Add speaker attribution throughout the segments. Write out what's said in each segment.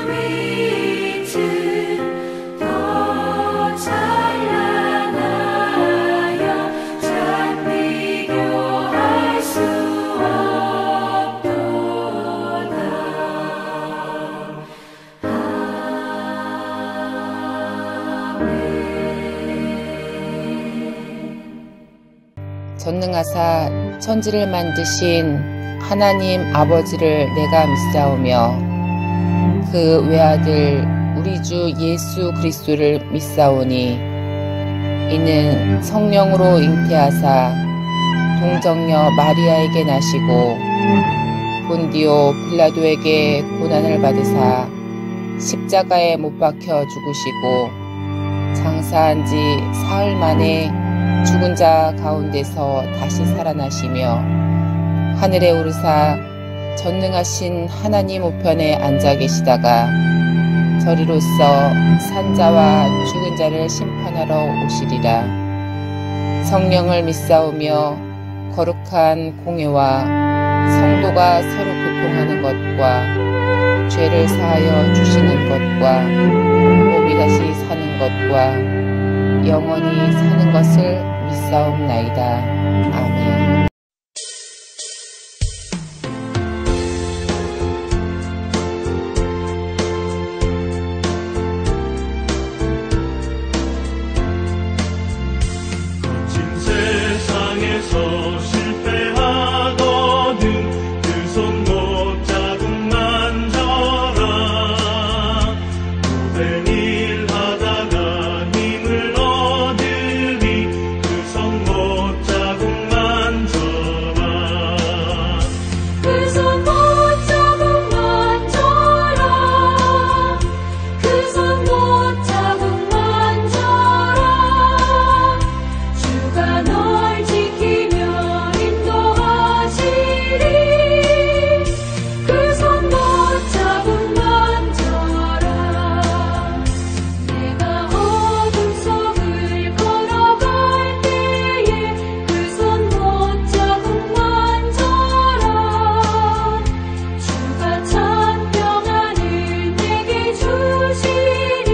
Speaker 1: 빛은 더 찬란하여 참 비교할 수 없도다.
Speaker 2: 전능하사 천지를 만드신 하나님 아버지를 내가 믿사오며 그 외아들 우리 주 예수 그리스도를 믿사오니 이는 성령으로 잉태하사 동정녀 마리아에게 나시고 본디오 빌라도에게 고난을 받으사 십자가에 못 박혀 죽으시고 장사한 지 사흘 만에 죽은 자 가운데서 다시 살아나시며 하늘에 오르사 전능하신 하나님 우편에 앉아 계시다가 저리로서 산자와 죽은 자를 심판하러 오시리라. 성령을 믿사오며 거룩한 공회와 성도가 서로 교통하는 것과 죄를 사하여 주시는 것과 몸이 다시 사는 것과 영원히 사는 것을 믿사옵나이다. 아멘.
Speaker 3: 거친 세상에서 실패하거든 그 손 못 자국 만져라. 모든 일 하다가 힘을 얻으리 그 손 못 자국 만져라.
Speaker 1: 그 손 못 자국 만져라. 그 손 못 자국 만져라. 주가 널 지키며 인도하시리. 그 손 못 자국 만져라. 내가 어둠 속을 걸어갈 때에 그 손 못 자국 만져라. 주가 참 평안을 내게 주시리.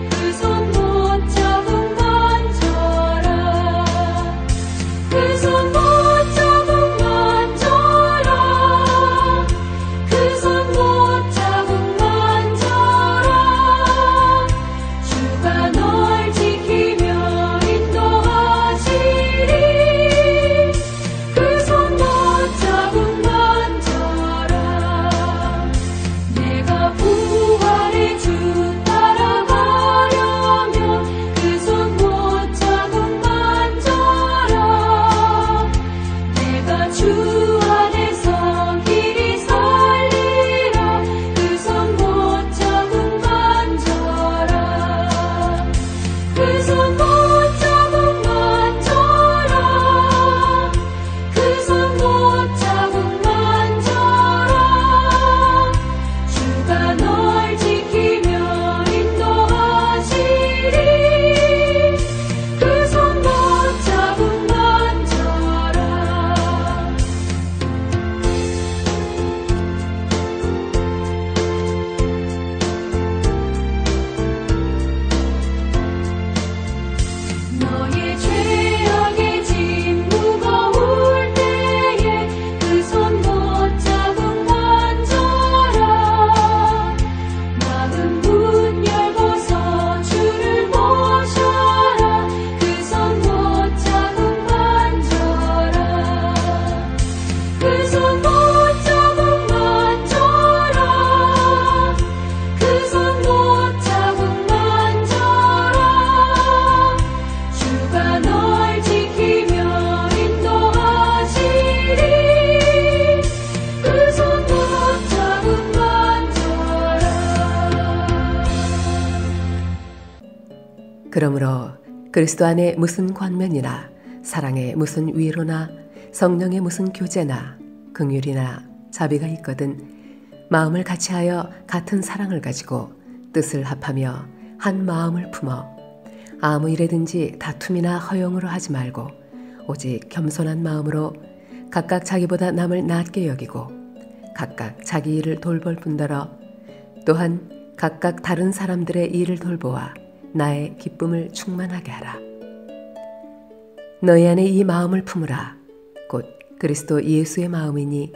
Speaker 1: 그 손 못 자국 만져라. 그 손 못 자국 만져라. 그 손 못 자국 만져라. 주가 널 지키며 인도하시리. 그 손 못 자국 만져라. 내가 부활의 주 따라가려면 그 손 못 자국 만져라. 내가 주 안에서 길이 살리라. 그 손 못 자국 만져라. 그 손 못 자국 만져라. 그 손 못 자국 만져라. 주가 널 지키며 인도하시리. 그 손 못 자국 만져라. 너의 죄악의 짐 무거울 때에 그 손 못 자국 만져라. 마음 문 열고서 주를 모셔라. 그 손 못 자국 만져라. 그 손 못 자국 만져라. 그 손 못 자국 만져라. 주가 널 지키며 인도하시리. 그 손 못 자국 만져라.
Speaker 4: 그러므로 그리스도 안에 무슨 권면이나 사랑에 무슨 위로나 성령의 무슨 교제나 긍휼이나 자비가 있거든 마음을 같이하여 같은 사랑을 가지고 뜻을 합하며 한 마음을 품어 아무 일에든지 다툼이나 허용으로 하지 말고 오직 겸손한 마음으로 각각 자기보다 남을 낮게 여기고 각각 자기 일을 돌볼 뿐더러 또한 각각 다른 사람들의 일을 돌보아 나의 기쁨을 충만하게 하라. 너희 안에 이 마음을 품으라. 곧 그리스도 예수의 마음이니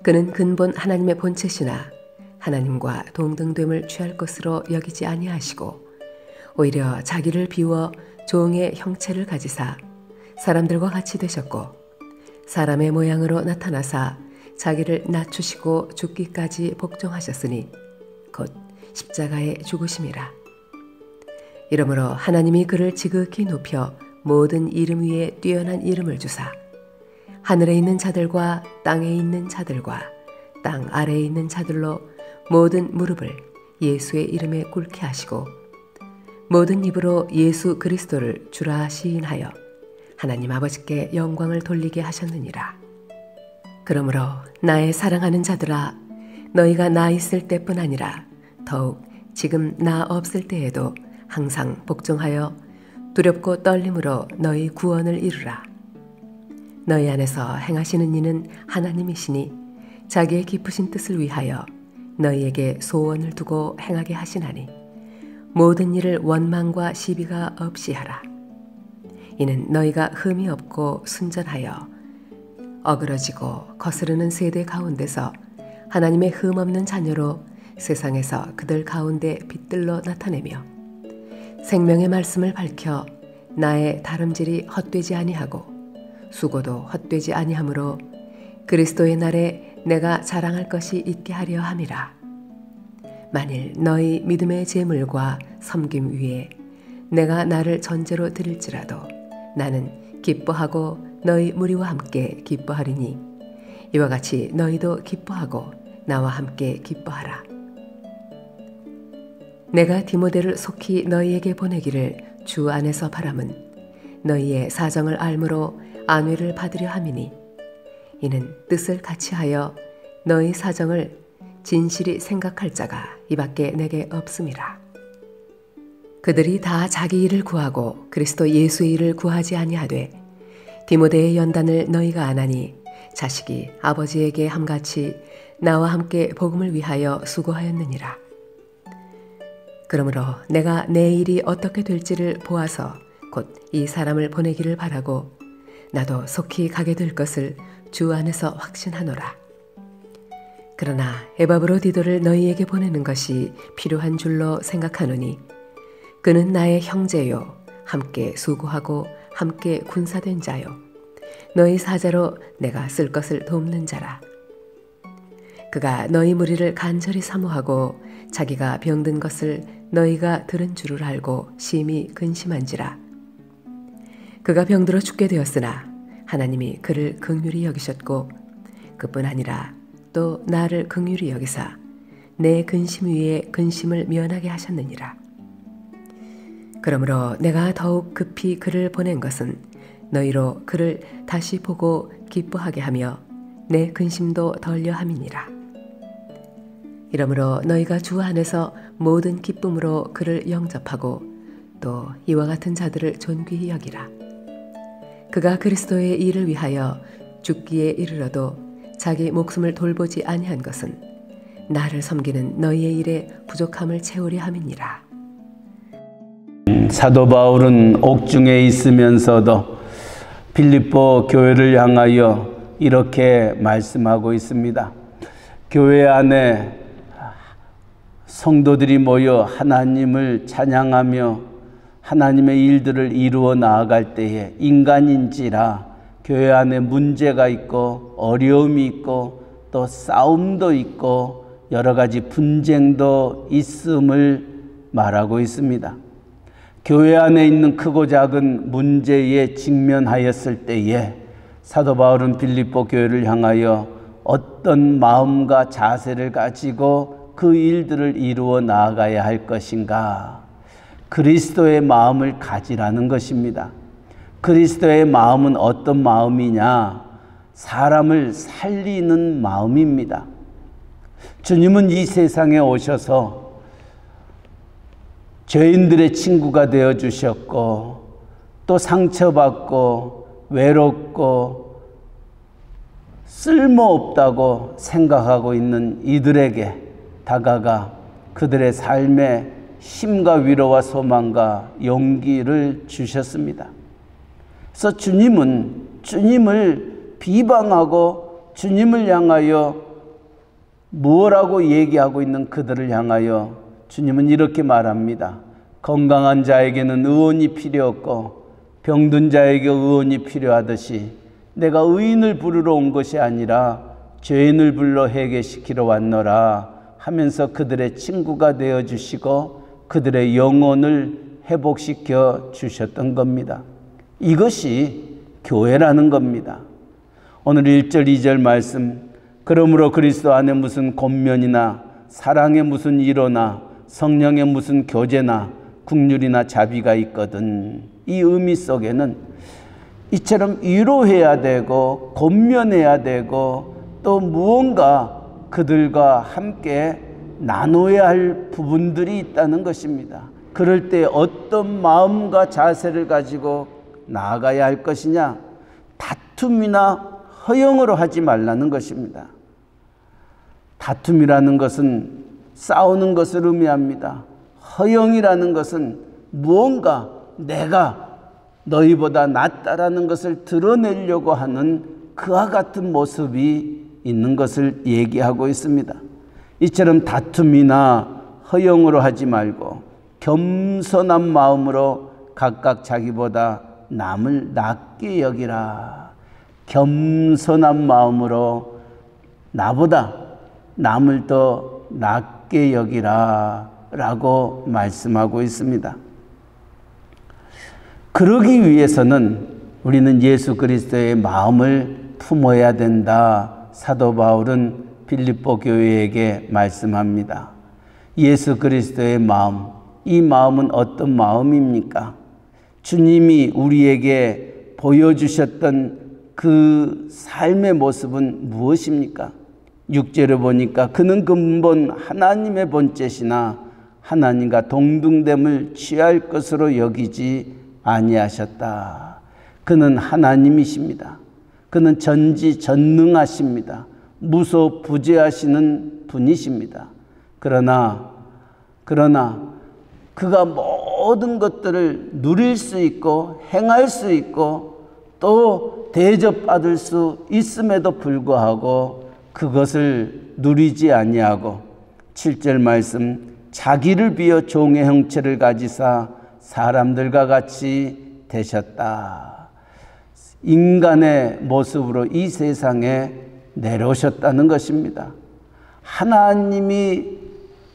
Speaker 4: 그는 근본 하나님의 본체시나 하나님과 동등됨을 취할 것으로 여기지 아니하시고 오히려 자기를 비워 종의 형체를 가지사 사람들과 같이 되셨고 사람의 모양으로 나타나사 자기를 낮추시고 죽기까지 복종하셨으니 곧 십자가에 죽으심이라. 이러므로 하나님이 그를 지극히 높여 모든 이름 위에 뛰어난 이름을 주사 하늘에 있는 자들과 땅에 있는 자들과 땅 아래에 있는 자들로 모든 무릎을 예수의 이름에 꿇게 하시고 모든 입으로 예수 그리스도를 주라 시인하여 하나님 아버지께 영광을 돌리게 하셨느니라. 그러므로 나의 사랑하는 자들아, 너희가 나 있을 때뿐 아니라 더욱 지금 나 없을 때에도 항상 복종하여 두렵고 떨림으로 너희 구원을 이루라. 너희 안에서 행하시는 이는 하나님이시니 자기의 깊으신 뜻을 위하여 너희에게 소원을 두고 행하게 하시나니 모든 일을 원망과 시비가 없이 하라. 이는 너희가 흠이 없고 순전하여 어그러지고 거스르는 세대 가운데서 하나님의 흠 없는 자녀로 세상에서 그들 가운데 빛들로 나타내며 생명의 말씀을 밝혀 나의 다름질이 헛되지 아니하고 수고도 헛되지 아니하므로 그리스도의 날에 내가 자랑할 것이 있게 하려 함이라. 만일 너희 믿음의 제물과 섬김 위에 내가 나를 전제로 드릴지라도 나는 기뻐하고 너희 무리와 함께 기뻐하리니 이와 같이 너희도 기뻐하고 나와 함께 기뻐하라. 내가 디모데를 속히 너희에게 보내기를 주 안에서 바람은 너희의 사정을 알므로 안위를 받으려 함이니 이는 뜻을 같이하여 너희 사정을 진실이 생각할 자가 이밖에 내게 없음이라. 그들이 다 자기 일을 구하고 그리스도 예수의 일을 구하지 아니하되 디모데의 연단을 너희가 아나니 자식이 아버지에게 함같이 나와 함께 복음을 위하여 수고하였느니라. 그러므로 내가 내 일이 어떻게 될지를 보아서 곧 이 사람을 보내기를 바라고 나도 속히 가게 될 것을 주 안에서 확신하노라. 그러나 에바브로디도를 너희에게 보내는 것이 필요한 줄로 생각하노니 그는 나의 형제요 함께 수고하고 함께 군사된 자요 너희 사자로 내가 쓸 것을 돕는 자라. 그가 너희 무리를 간절히 사모하고 자기가 병든 것을 너희가 들은 줄을 알고 심히 근심한지라. 그가 병들어 죽게 되었으나 하나님이 그를 긍휼히 여기셨고 그뿐 아니라 또 나를 긍휼히 여기사 내 근심 위에 근심을 면하게 하셨느니라. 그러므로 내가 더욱 급히 그를 보낸 것은 너희로 그를 다시 보고 기뻐하게 하며 내 근심도 덜려 함이니라. 이러므로 너희가 주 안에서 모든 기쁨으로 그를 영접하고 또 이와 같은 자들을 존귀히 여기라. 그가 그리스도의 일을 위하여 죽기에 이르러도 자기 목숨을 돌보지 아니한 것은 나를 섬기는 너희의 일에 부족함을 채우려 함이니라.
Speaker 5: 사도 바울은 옥중에 있으면서도 빌립보 교회를 향하여 이렇게 말씀하고 있습니다. 교회 안에 성도들이 모여 하나님을 찬양하며 하나님의 일들을 이루어 나아갈 때에 인간인지라 교회 안에 문제가 있고 어려움이 있고 또 싸움도 있고 여러 가지 분쟁도 있음을 말하고 있습니다. 교회 안에 있는 크고 작은 문제에 직면하였을 때에 사도 바울은 빌립보 교회를 향하여 어떤 마음과 자세를 가지고 그 일들을 이루어 나아가야 할 것인가? 그리스도의 마음을 가지라는 것입니다. 그리스도의 마음은 어떤 마음이냐? 사람을 살리는 마음입니다. 주님은 이 세상에 오셔서 죄인들의 친구가 되어 주셨고 또 상처받고 외롭고 쓸모없다고 생각하고 있는 이들에게 다가가 그들의 삶에 힘과 위로와 소망과 용기를 주셨습니다. 그래서 주님은 주님을 비방하고 주님을 향하여 뭐라고 얘기하고 있는 그들을 향하여 주님은 이렇게 말합니다. 건강한 자에게는 의원이 필요 없고 병든 자에게 의원이 필요하듯이 내가 의인을 부르러 온 것이 아니라 죄인을 불러 회개시키러 왔노라 하면서 그들의 친구가 되어주시고 그들의 영혼을 회복시켜 주셨던 겁니다. 이것이 교회라는 겁니다. 오늘 1절 2절 말씀, 그러므로 그리스도 안에 무슨 권면이나 사랑에 무슨 위로나 성령의 무슨 교제나 긍휼이나 자비가 있거든. 이 의미 속에는 이처럼 위로해야 되고 권면해야 되고 또 무언가 그들과 함께 나눠야 할 부분들이 있다는 것입니다. 그럴 때 어떤 마음과 자세를 가지고 나아가야 할 것이냐? 다툼이나 허영으로 하지 말라는 것입니다. 다툼이라는 것은 싸우는 것을 의미합니다. 허영이라는 것은 무언가 내가 너희보다 낫다라는 것을 드러내려고 하는 그와 같은 모습이 있는 것을 얘기하고 있습니다. 이처럼 다툼이나 허영으로 하지 말고 겸손한 마음으로 각각 자기보다 남을 낮게 여기라. 겸손한 마음으로 나보다 남을 더 낮게 여기라 라고 말씀하고 있습니다. 그러기 위해서는 우리는 예수 그리스도의 마음을 품어야 된다. 사도 바울은 빌립보 교회에게 말씀합니다. 예수 그리스도의 마음, 이 마음은 어떤 마음입니까? 주님이 우리에게 보여주셨던 그 삶의 모습은 무엇입니까? 6절에 보니까 그는 근본 하나님의 본체시나 하나님과 동등됨을 취할 것으로 여기지 아니하셨다. 그는 하나님이십니다. 그는 전지전능하십니다. 무소부재하시는 분이십니다. 그러나 그가 모든 것들을 누릴 수 있고 행할 수 있고 또 대접받을 수 있음에도 불구하고 그것을 누리지 아니하고 7절 말씀, 자기를 비어 종의 형체를 가지사 사람들과 같이 되셨다. 인간의 모습으로 이 세상에 내려오셨다는 것입니다. 하나님이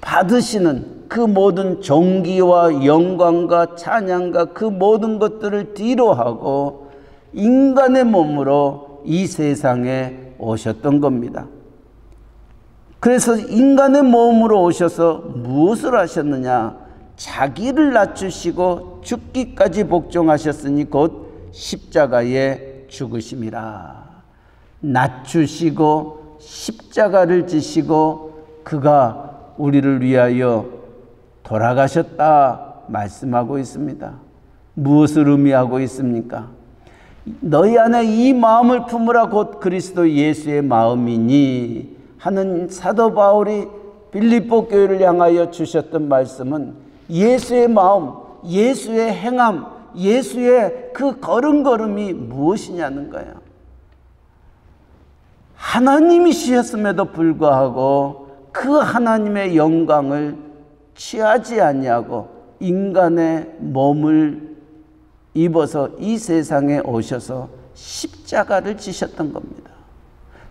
Speaker 5: 받으시는 그 모든 존귀와 영광과 찬양과 그 모든 것들을 뒤로하고 인간의 몸으로 이 세상에 오셨던 겁니다. 그래서 인간의 몸으로 오셔서 무엇을 하셨느냐? 자기를 낮추시고 죽기까지 복종하셨으니 곧 십자가에 죽으심이라. 낮추시고 십자가를 지시고 그가 우리를 위하여 돌아가셨다 말씀하고 있습니다. 무엇을 의미하고 있습니까? 너희 안에 이 마음을 품으라 곧 그리스도 예수의 마음이니 하는 사도 바울이 빌립보 교회를 향하여 주셨던 말씀은 예수의 마음, 예수의 행함, 예수의 그 걸음걸음이 무엇이냐는 거예요. 하나님이셨음에도 불구하고 그 하나님의 영광을 취하지 아니하고 인간의 몸을 입어서 이 세상에 오셔서 십자가를 지셨던 겁니다.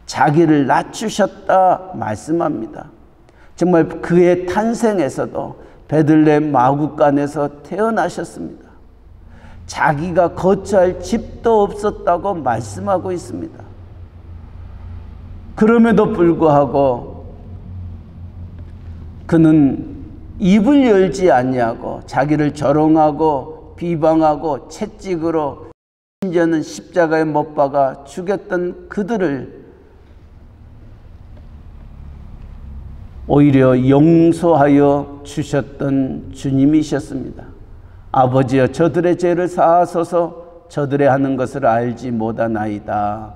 Speaker 5: 자기를 낮추셨다 말씀합니다. 정말 그의 탄생에서도 베들레헴 마구간에서 태어나셨습니다. 자기가 거처할 집도 없었다고 말씀하고 있습니다. 그럼에도 불구하고 그는 입을 열지 아니하고 자기를 조롱하고 비방하고 채찍으로 심지어는 십자가에 못 박아 죽였던 그들을 오히려 용서하여 주셨던 주님이셨습니다. 아버지여 저들의 죄를 사하소서 저들의 하는 것을 알지 못하나이다.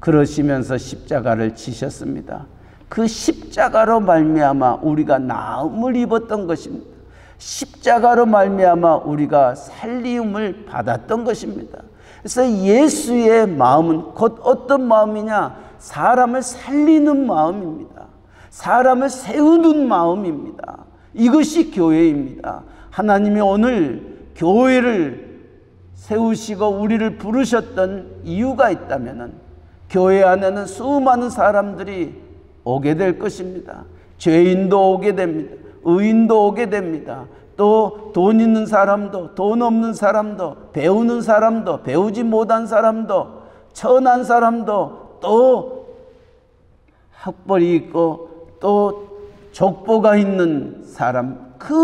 Speaker 5: 그러시면서 십자가를 지셨습니다. 그 십자가로 말미암아 우리가 나음을 입었던 것입니다. 십자가로 말미암아 우리가 살리움을 받았던 것입니다. 그래서 예수의 마음은 곧 어떤 마음이냐? 사람을 살리는 마음입니다. 사람을 세우는 마음입니다. 이것이 교회입니다. 하나님이 오늘 교회를 세우시고 우리를 부르셨던 이유가 있다면 교회 안에는 수많은 사람들이 오게 될 것입니다. 죄인도 오게 됩니다. 의인도 오게 됩니다. 또 돈 있는 사람도 돈 없는 사람도 배우는 사람도 배우지 못한 사람도 천한 사람도 또 학벌이 있고 또 족보가 있는 사람 그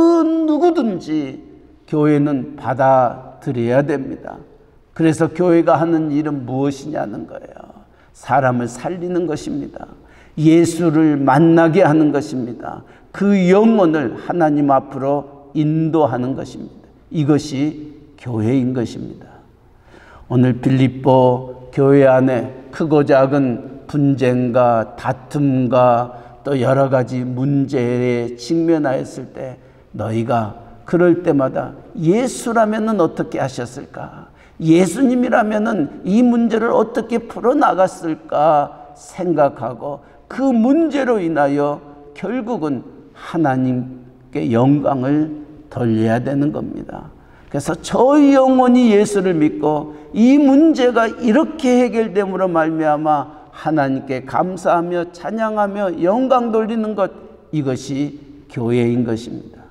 Speaker 5: 누구든지 교회는 받아들여야 됩니다. 그래서 교회가 하는 일은 무엇이냐는 거예요. 사람을 살리는 것입니다. 예수를 만나게 하는 것입니다. 그 영혼을 하나님 앞으로 인도하는 것입니다. 이것이 교회인 것입니다. 오늘 빌립보 교회 안에 크고 작은 분쟁과 다툼과 또 여러 가지 문제에 직면하였을 때 너희가 그럴 때마다 예수라면은 어떻게 하셨을까? 예수님이라면은 이 문제를 어떻게 풀어나갔을까 생각하고 그 문제로 인하여 결국은 하나님께 영광을 돌려야 되는 겁니다. 그래서 저희 영혼이 예수를 믿고 이 문제가 이렇게 해결됨으로 말미암아 하나님께 감사하며 찬양하며 영광 돌리는 것, 이것이 교회인 것입니다.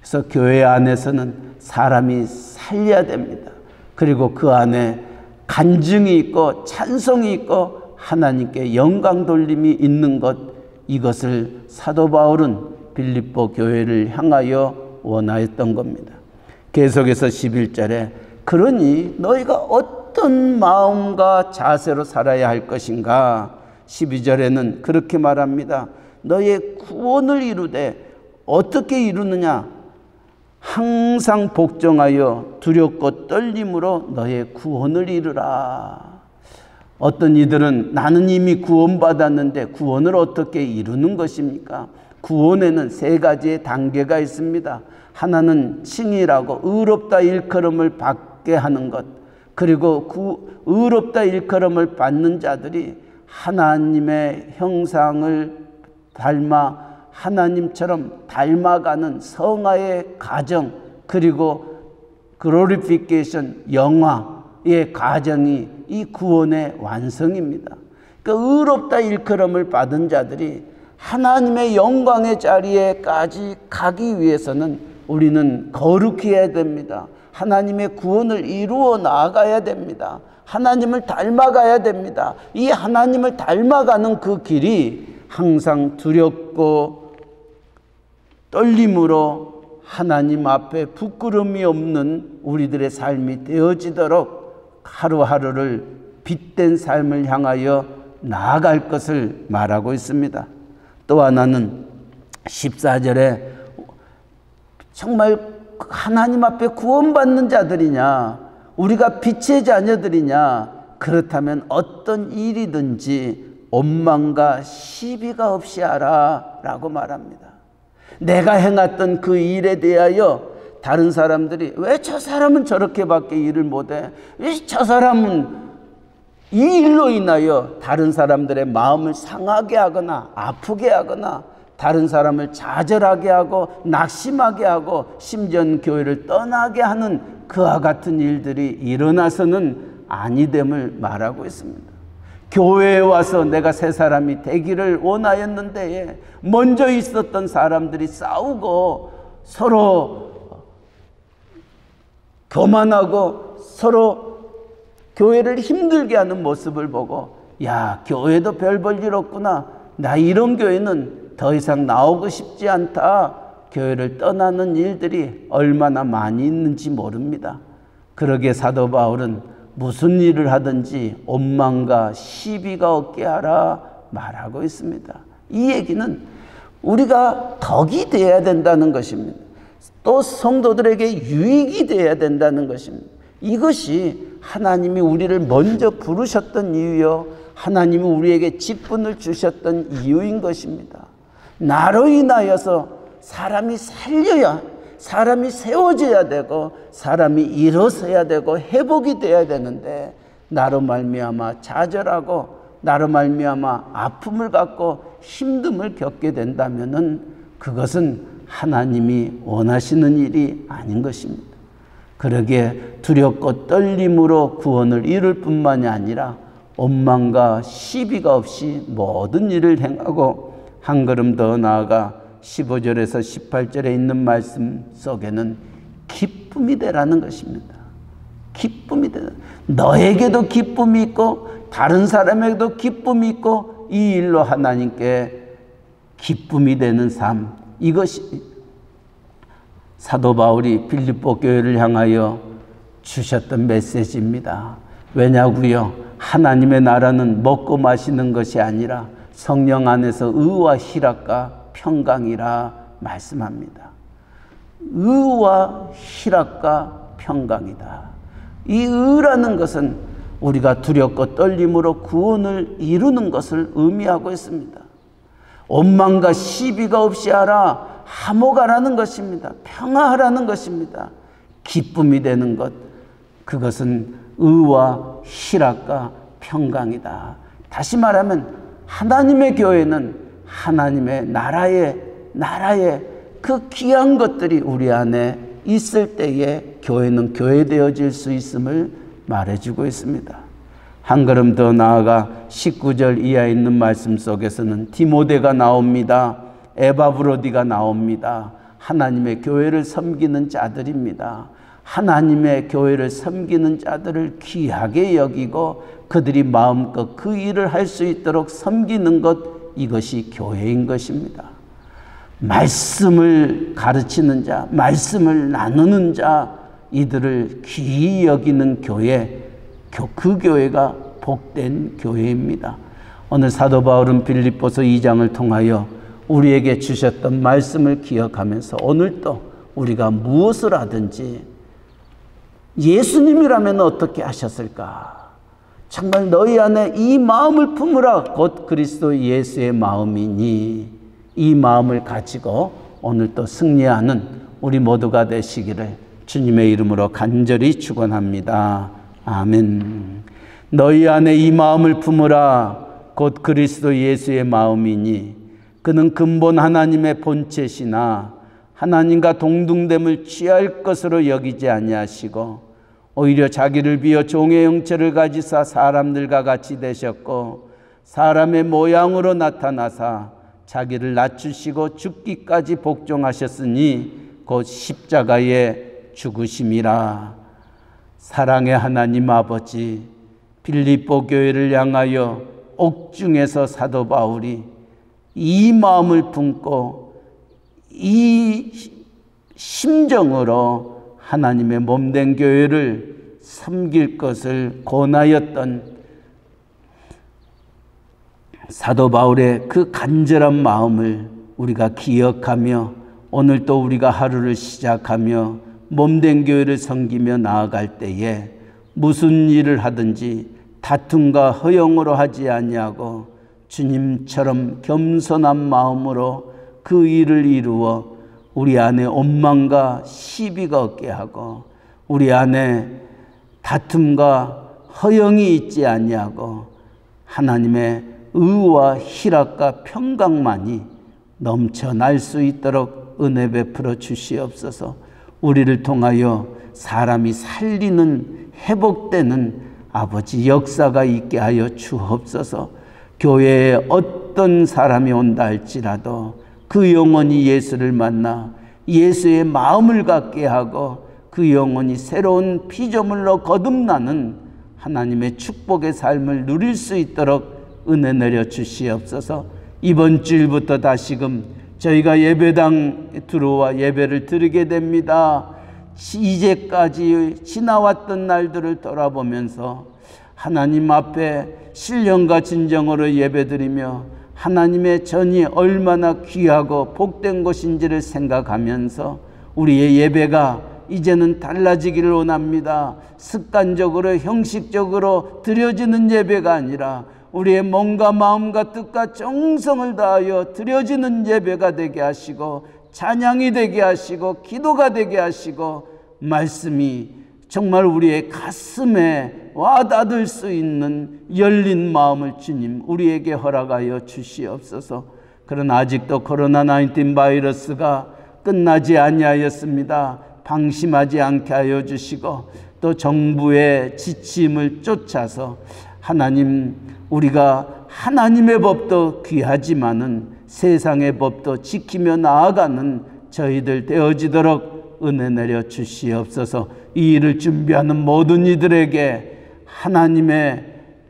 Speaker 5: 그래서 교회 안에서는 사람이 살려야 됩니다. 그리고 그 안에 간증이 있고 찬송이 있고 하나님께 영광 돌림이 있는 것, 이것을 사도 바울은 빌립보 교회를 향하여 원하였던 겁니다. 계속해서 11절에 그러니 너희가 어떤 마음과 자세로 살아야 할 것인가? 12절에는 그렇게 말합니다. 너희의 구원을 이루되 어떻게 이루느냐? 항상 복종하여 두렵고 떨림으로 너의 구원을 이루라. 어떤 이들은 나는 이미 구원받았는데 구원을 어떻게 이루는 것입니까? 구원에는 세 가지의 단계가 있습니다. 하나는 칭의라고 의롭다 일컬음을 받게 하는 것, 그리고 그 의롭다 일컬음을 받는 자들이 하나님의 형상을 닮아 하나님처럼 닮아가는 성화의 과정, 그리고 글로리피케이션 영화의 과정이 이 구원의 완성입니다. 그러니까 의롭다 일컬음을 받은 자들이 하나님의 영광의 자리에까지 가기 위해서는 우리는 거룩해야 됩니다. 하나님의 구원을 이루어 나가야 됩니다. 하나님을 닮아가야 됩니다. 이 하나님을 닮아가는 그 길이 항상 두렵고 떨림으로 하나님 앞에 부끄러움이 없는 우리들의 삶이 되어지도록 하루하루를 빛된 삶을 향하여 나아갈 것을 말하고 있습니다. 또 하나는 14절에 정말 하나님 앞에 구원받는 자들이냐, 우리가 빛의 자녀들이냐, 그렇다면 어떤 일이든지 원망과 시비가 없이 하라 라고 말합니다. 내가 행했던 그 일에 대하여 다른 사람들이 왜 저 사람은 저렇게밖에 일을 못해? 왜 저 사람은 이 일로 인하여 다른 사람들의 마음을 상하게 하거나 아프게 하거나 다른 사람을 좌절하게 하고 낙심하게 하고 심지어 교회를 떠나게 하는 그와 같은 일들이 일어나서는 아니됨을 말하고 있습니다. 교회에 와서 내가 새 사람이 되기를 원하였는데 먼저 있었던 사람들이 싸우고 서로 교만하고 서로 교회를 힘들게 하는 모습을 보고, 야, 교회도 별 볼 일 없구나, 나 이런 교회는 더 이상 나오고 싶지 않다, 교회를 떠나는 일들이 얼마나 많이 있는지 모릅니다. 그러게 사도 바울은 무슨 일을 하든지 원망과 시비가 없게 하라 말하고 있습니다. 이 얘기는 우리가 덕이 되어야 된다는 것입니다. 또 성도들에게 유익이 되어야 된다는 것입니다. 이것이 하나님이 우리를 먼저 부르셨던 이유요, 하나님이 우리에게 직분을 주셨던 이유인 것입니다. 나로 인하여서 사람이 살려야, 사람이 세워져야 되고 사람이 일어서야 되고 회복이 돼야 되는데, 나로 말미암아 좌절하고 나로 말미암아 아픔을 갖고 힘듦을 겪게 된다면은 그것은 하나님이 원하시는 일이 아닌 것입니다. 그러기에 두렵고 떨림으로 구원을 이룰 뿐만이 아니라 원망과 시비가 없이 모든 일을 행하고 한 걸음 더 나아가 15절에서 18절에 있는 말씀 속에는 기쁨이 되라는 것입니다. 기쁨이 되라. 너에게도 기쁨이 있고 다른 사람에게도 기쁨이 있고 이 일로 하나님께 기쁨이 되는 삶, 이것이 사도 바울이 빌립보 교회를 향하여 주셨던 메시지입니다. 왜냐고요? 하나님의 나라는 먹고 마시는 것이 아니라 성령 안에서 의와 희락과 평강이라 말씀합니다. 의와 희락과 평강이다. 이 의라는 것은 우리가 두렵고 떨림으로 구원을 이루는 것을 의미하고 있습니다. 원망과 시비가 없이 하라, 화목하라는 것입니다. 평화하라는 것입니다. 기쁨이 되는 것, 그것은 의와 희락과 평강이다. 다시 말하면 하나님의 교회는 하나님의 나라의 그 귀한 것들이 우리 안에 있을 때에 교회는 교회되어질 수 있음을 말해주고 있습니다. 한 걸음 더 나아가 19절 이하에 있는 말씀 속에서는 디모데가 나옵니다. 에바브로디가 나옵니다. 하나님의 교회를 섬기는 자들입니다. 하나님의 교회를 섬기는 자들을 귀하게 여기고 그들이 마음껏 그 일을 할 수 있도록 섬기는 것, 이것이 교회인 것입니다. 말씀을 가르치는 자, 말씀을 나누는 자, 이들을 귀히 여기는 교회, 그 교회가 복된 교회입니다. 오늘 사도 바울은 빌립보서 2장을 통하여 우리에게 주셨던 말씀을 기억하면서 오늘도 우리가 무엇을 하든지 예수님이라면 어떻게 하셨을까? 정말 너희 안에 이 마음을 품으라, 곧 그리스도 예수의 마음이니, 이 마음을 가지고 오늘 또 승리하는 우리 모두가 되시기를 주님의 이름으로 간절히 축원합니다. 아멘. 너희 안에 이 마음을 품으라, 곧 그리스도 예수의 마음이니 그는 근본 하나님의 본체시나 하나님과 동등됨을 취할 것으로 여기지 아니하시고 오히려 자기를 비어 종의 형체를 가지사 사람들과 같이 되셨고 사람의 모양으로 나타나사 자기를 낮추시고 죽기까지 복종하셨으니 곧 십자가에 죽으심이라. 사랑의 하나님 아버지, 빌립보 교회를 향하여 옥중에서 사도 바울이 이 마음을 품고 이 심정으로 하나님의 몸된 교회를 섬길 것을 권하였던 사도 바울의 그 간절한 마음을 우리가 기억하며 오늘 또 우리가 하루를 시작하며 몸된 교회를 섬기며 나아갈 때에 무슨 일을 하든지 다툼과 허영으로 하지 아니하고 주님처럼 겸손한 마음으로 그 일을 이루어 우리 안에 원망과 시비가 없게 하고 우리 안에 다툼과 허영이 있지 아니하고 하나님의 의와 희락과 평강만이 넘쳐날 수 있도록 은혜 베풀어 주시옵소서. 우리를 통하여 사람이 살리는 회복되는 아버지 역사가 있게 하여 주옵소서. 교회에 어떤 사람이 온다 할지라도 그 영혼이 예수를 만나 예수의 마음을 갖게 하고 그 영혼이 새로운 피조물로 거듭나는 하나님의 축복의 삶을 누릴 수 있도록 은혜 내려 주시옵소서. 이번 주일부터 다시금 저희가 예배당에 들어와 예배를 드리게 됩니다. 이제까지 지나왔던 날들을 돌아보면서 하나님 앞에 신령과 진정으로 예배드리며 하나님의 전이 얼마나 귀하고 복된 것인지를 생각하면서 우리의 예배가 이제는 달라지기를 원합니다. 습관적으로 형식적으로 드려지는 예배가 아니라 우리의 몸과 마음과 뜻과 정성을 다하여 드려지는 예배가 되게 하시고, 찬양이 되게 하시고, 기도가 되게 하시고, 말씀이 정말 우리의 가슴에 와닿을 수 있는 열린 마음을 주님 우리에게 허락하여 주시옵소서. 그러나 아직도 코로나19 바이러스가 끝나지 아니하였습니다. 방심하지 않게 하여 주시고, 또 정부의 지침을 쫓아서 하나님, 우리가 하나님의 법도 귀하지만은 세상의 법도 지키며 나아가는 저희들 되어지도록 은혜 내려 주시옵소서. 이 일을 준비하는 모든 이들에게 하나님의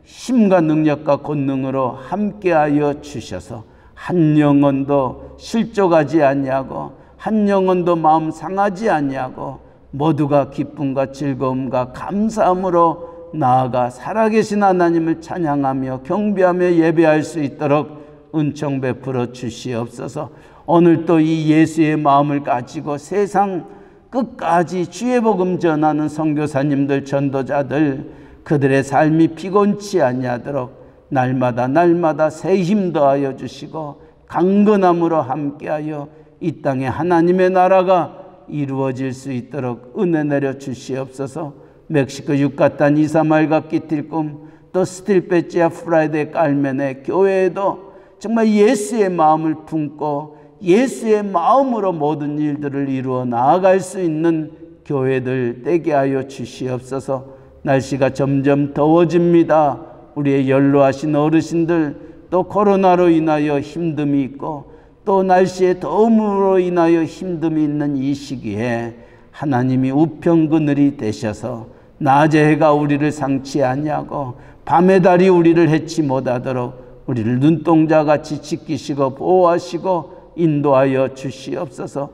Speaker 5: 힘과 능력과 권능으로 함께하여 주셔서 한 영혼도 실족하지 아니하고 한 영혼도 마음 상하지 아니하고 모두가 기쁨과 즐거움과 감사함으로 나아가 살아계신 하나님을 찬양하며 경배하며 예배할 수 있도록 은총 베풀어 주시옵소서. 오늘 또 이 예수의 마음을 가지고 세상 끝까지 주의 복음 전하는 선교사님들, 전도자들, 그들의 삶이 피곤치 아니하도록 날마다 새 힘 더하여 주시고 강건함으로 함께하여 이 땅에 하나님의 나라가 이루어질 수 있도록 은혜 내려 주시옵소서. 멕시코 유카탄 이사말과 끼틸꿈, 또 스틸베찌아 프라이데 깔멘의 교회에도 정말 예수의 마음을 품고 예수의 마음으로 모든 일들을 이루어 나아갈 수 있는 교회들 되게 하여 주시옵소서. 날씨가 점점 더워집니다. 우리의 연로하신 어르신들, 또 코로나로 인하여 힘듦이 있고 또 날씨의 더움으로 인하여 힘듦이 있는 이 시기에 하나님이 우편 그늘이 되셔서 낮의 해가 우리를 상치 아니하고 밤의 달이 우리를 해치 못하도록 우리를 눈동자같이 지키시고 보호하시고 인도하여 주시옵소서.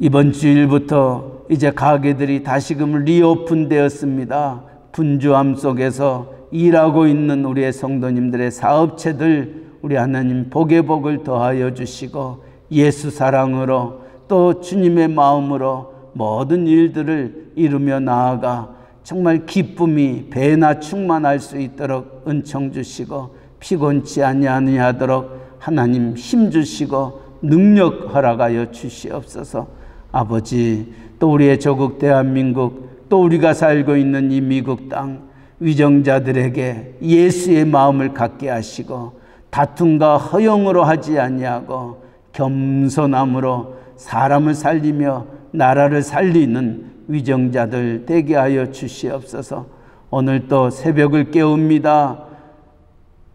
Speaker 5: 이번 주일부터 이제 가게들이 다시금 리오픈 되었습니다. 분주함 속에서 일하고 있는 우리의 성도님들의 사업체들, 우리 하나님 복의 복을 더하여 주시고 예수 사랑으로 또 주님의 마음으로 모든 일들을 이루며 나아가 정말 기쁨이 배나 충만할 수 있도록 은총 주시고 피곤치 아니하도록 하나님 힘 주시고 능력 허락하여 주시옵소서. 아버지, 또 우리의 조국 대한민국, 또 우리가 살고 있는 이 미국 땅 위정자들에게 예수의 마음을 갖게 하시고 다툼과 허영으로 하지 아니하고 겸손함으로 사람을 살리며 나라를 살리는 위정자들 되게 하여 주시옵소서. 오늘 또 새벽을 깨웁니다.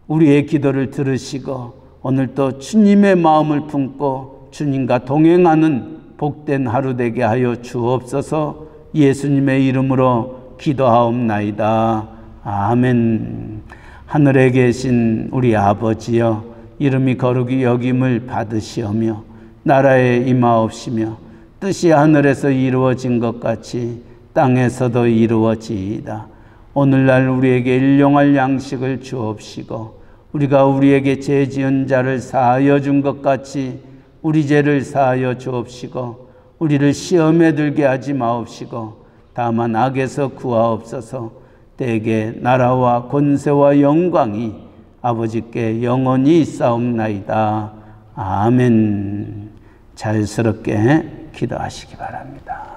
Speaker 5: 우리의 기도를 들으시고 오늘 또 주님의 마음을 품고 주님과 동행하는 복된 하루 되게 하여 주옵소서. 예수님의 이름으로 기도하옵나이다. 아멘. 하늘에 계신 우리 아버지여, 이름이 거룩히 여김을 받으시오며 나라에 임하옵시며 뜻이 하늘에서 이루어진 것 같이 땅에서도 이루어지이다. 오늘날 우리에게 일용할 양식을 주옵시고 우리가 우리에게 죄 지은 자를 사하여 준 것 같이 우리 죄를 사하여 주옵시고 우리를 시험에 들게 하지 마옵시고 다만 악에서 구하옵소서. 때에 나라와 권세와 영광이 아버지께 영원히 있사옵나이다. 아멘. 자유스럽게 기도하시기 바랍니다.